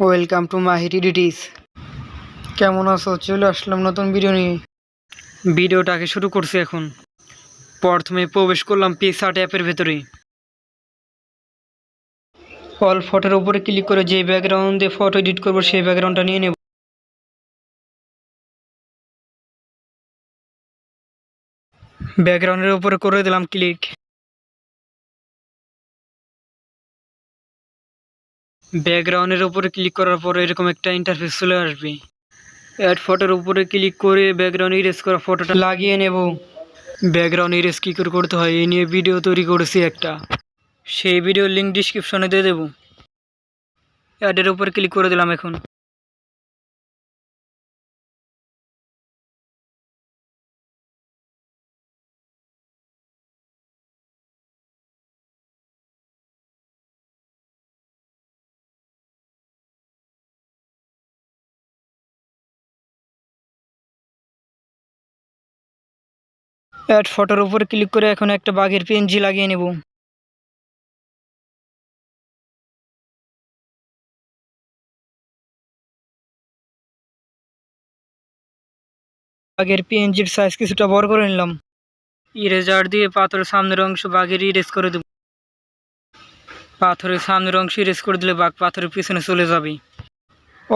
Welcome to my ডিডিস। কেমন আছো? চলে আসলাম নতুন ভিডিও নিয়ে। ভিডিওটাকে শুরু করছি এখন। প্রথমে প্রবেশ করলাম পিক্সার্ট অ্যাপের ভেতরে। অল ফটোর উপরে ক্লিক করে যে ব্যাকগ্রাউন্ডে ফটো এডিট করবো সেই ব্যাকগ্রাউন্ডটা নিয়ে নেব। ব্যাকগ্রাউন্ডের উপরে করে দিলাম ক্লিক। ব্যাকগ্রাউন্ডের উপরে ক্লিক করার পরে এরকম একটা ইন্টারফেস চলে আসবে। অ্যাড ফটোর উপরে ক্লিক করে ব্যাকগ্রাউন্ড ইরেজ করা ফটোটা লাগিয়ে নেব। ব্যাকগ্রাউন্ড ইরেজ কী করে করতে হয় এই নিয়ে ভিডিও তৈরি করেছি একটা, সেই ভিডিওর লিঙ্ক ডিসক্রিপশনে দিয়ে দেবো। অ্যাডের উপর ক্লিক করে দিলাম এখন। অ্যাড ফটোর উপর ক্লিক করে এখন একটা বাঘের পিএনজি লাগিয়ে নেব। বাঘের পিএনজির সাইজ কিছুটা বড় করে নিলাম। ইরেজার দিয়ে পাথরের সামনের অংশ বাঘের ইরেজ করে দেব। পাথরের সামনের অংশ ইরেজ করে দিলে বাঘ পাথরের পিছনে চলে যাবে।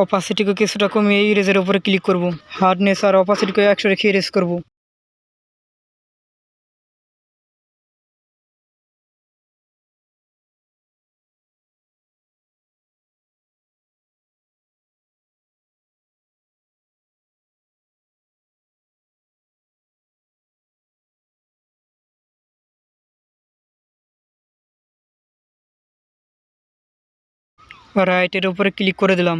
অপাসিটিকে কিছুটা কমিয়ে ইরেজের উপরে ক্লিক করব। হার্ডনেস আর অপাসিটিকে 100 রেখে ইরেজ করব। রাইটের উপরে ক্লিক করে দিলাম।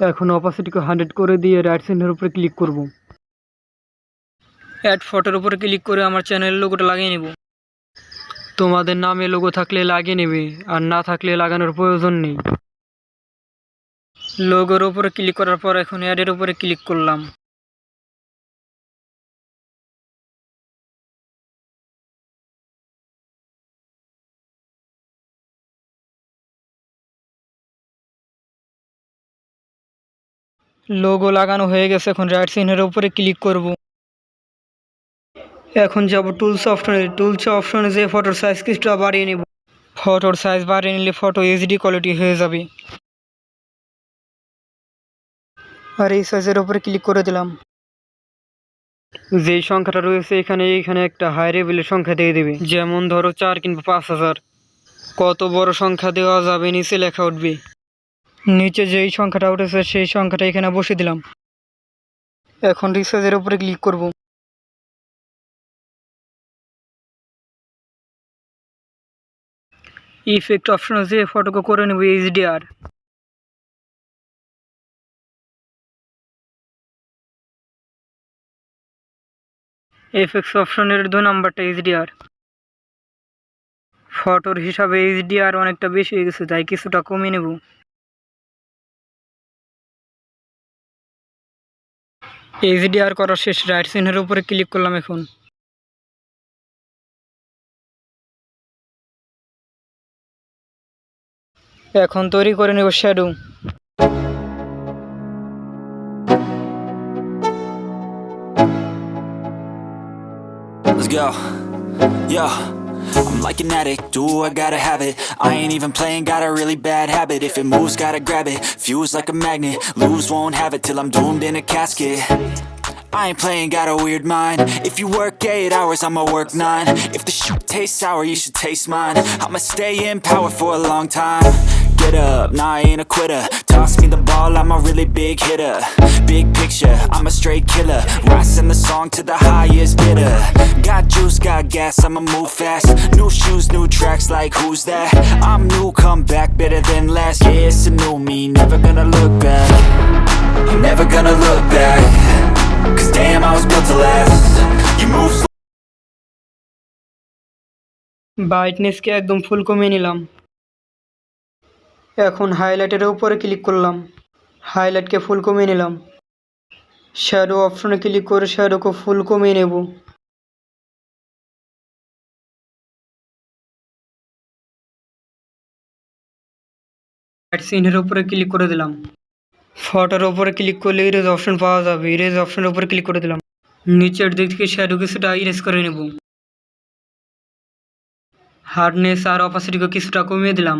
এখন অপাসিটিকে 100 করে দিয়ে রাইট সাইডের উপরে ক্লিক করব। অ্যাড ফটোর উপরে ক্লিক করে আমার চ্যানেলের লোগোটা লাগিয়ে নেব। তোমাদের নামে লোগো থাকলে লাগিয়ে নেবে, আর না থাকলে লাগানোর প্রয়োজন নেই। লোগোর উপরে ক্লিক করার পর এখন অ্যাডের উপরে ক্লিক করলাম। লোগো লাগানো হয়ে গেছে। এখন রাইট চিহ্নের উপরে ক্লিক করব। এখন যাব টুলস অপশনে যে ফটোর সাইজ কিছুটা বাড়িয়ে নেব। ফটোর সাইজ বাড়িয়ে নিলে ফটো এইচডি কোয়ালিটি হয়ে যাবে। আর এই সাইজের উপরে ক্লিক করে দিলাম। যেই সংখ্যাটা রয়েছে এখানে একটা হাই লেভেলের সংখ্যা দিয়ে দেবে, যেমন ধরো 4 কিংবা 5000। কত বড় সংখ্যা দেওয়া যাবে নিচে লেখা উঠবে। নিচে যেই সংখ্যাটা উঠেছে সেই সংখ্যাটা এখানে বসিয়ে দিলাম। এখন রিসাইজের উপরে ক্লিক করব। ইফেক্ট অপশনে যে ফটোকে করে নেব এইচডিআর। এফএক্স অপশনের 2 নাম্বারটা এইচডিআর। ফটোর হিসাবে এইচডিআর অনেকটা বেশি হয়ে গেছে, তাই কিছুটা কমিয়ে নেব। এইচডিআর করা শেষ। রাইট চিহ্নের উপরে ক্লিক করলাম এখন। এখন তৈরি করে নেব shadow. Let's go. Yo, I'm like an addict, do I gotta have it. I ain't even playing, got a really bad habit. If it moves, gotta grab it, fuse like a magnet. Lose, won't have it till I'm doomed in a casket. I ain't playing, got a weird mind. If you work 8 hours, I'ma work 9. If the shit tastes sour, you should taste mine. I'ma stay in power for a long time. Get up, nah, I ain't a quitter. Toss me the ball, I'm a really big hitter. Big picture, I'm a straight killer. Rising the song to the highest bidder. Got juice, got gas, I'ma move fast. New shoes, new tracks, like who's that? I'm new, come back, better than last. Yeah, it's a new me, never gonna look back. I'm never gonna look back. Cause damn, I was built to last. You move slow. ব্রাইটনেসকে একদম ফুল কমিয়ে নিলাম। এখন হাইলাইটের উপরে click করলাম। হাইলাইটকে ফুল কমিয়ে নিলাম। Shadow অপশনে click করে শ্যাডোকে ফুল কমিয়ে নেব। রাইট চিহ্নের উপরে ক্লিক করে দিলাম। ফটোর উপরে ক্লিক করলে ইরেজ অপশন পাওয়া যাবে। ইরেজ অপশনের উপরে ক্লিক করে দিলাম। নিচের দিক থেকে শ্যাডো কিছুটা ইরেজ করে নেব। হার্ডনেস আর অপাসিটিকে কিছুটা কমিয়ে দিলাম।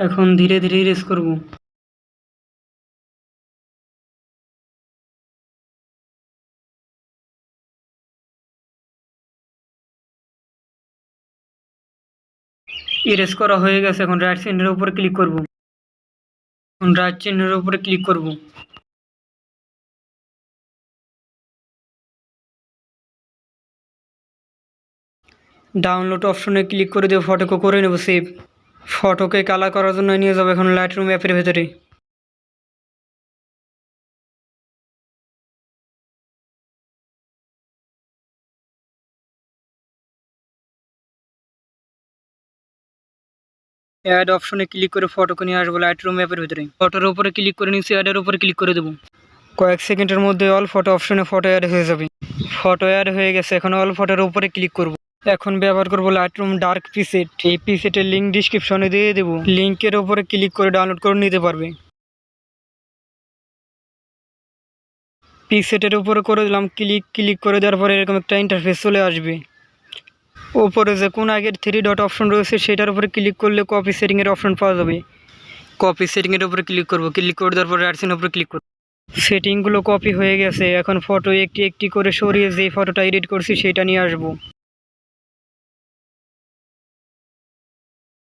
এখন ধীরে ধীরে ইরেজ করব। ইরেজ করা হয়ে গেছে। এখন রাইট চিহ্নের উপরে ক্লিক করব। এখন রাইট চিহ্নের উপরে ক্লিক করব। ডাউনলোড অপশনে ক্লিক করে দিয়ে ফটোকে করে নেব সেভ। ফটোকে কালার করার জন্য নিয়ে যাবো এখন লাইটরুম অ্যাপের ভেতরে। অ্যাড অপশনে ক্লিক করে ফটোকে নিয়ে আসবো লাইটরুম অ্যাপের ভেতরে। ফটোর উপরে ক্লিক করে নিচে অ্যাডের উপরে ক্লিক করে দেবো। কয়েক সেকেন্ডের মধ্যে অল ফটো অপশনে ফটো অ্যাড হয়ে যাবে। ফটো অ্যাড হয়ে গেছে। এখন অল ফটোর উপরে ক্লিক করব। এখন ব্যবহার করব লাইটরুম ডার্ক প্রিসেট। এই প্রিসেটের লিঙ্ক ডিসক্রিপশনে দিয়ে দেবো। লিঙ্কের উপরে ক্লিক করে ডাউনলোড করে নিতে পারবে। প্রিসেটের উপরে করে দিলাম ক্লিক করে দেওয়ার পরে এরকম একটা ইন্টারফেস চলে আসবে। ওপরে যে কোন আগের 3 ডট অপশন রয়েছে সেটার উপরে ক্লিক করলে কপি সেটিংয়ের অপশন পাওয়া যাবে। কপি সেটিংয়ের উপরে ক্লিক করব। ক্লিক করে দেওয়ার পরে রাইটসিনের উপরে ক্লিক করব। সেটিংগুলো কপি হয়ে গেছে। এখন ফটো একটি একটি করে সরিয়ে যেই ফটোটা এডিট করছি সেটা নিয়ে আসবো।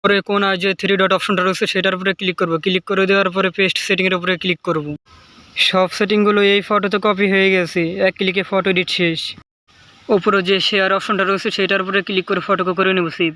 পরে কোনায় যে 3 ডট অপশনটা রয়েছে সেটার উপরে ক্লিক করব। ক্লিক করে দেওয়ার পরে পেস্ট সেটিংয়ের উপরে ক্লিক করব। সব সেটিংগুলো এই ফটোতে কপি হয়ে গেছে। এক ক্লিকে ফটো এডিট শেষ। উপরে যে শেয়ার অপশনটা রয়েছে সেটার উপরে ক্লিক করে ফটোকে করে নেব সেভ।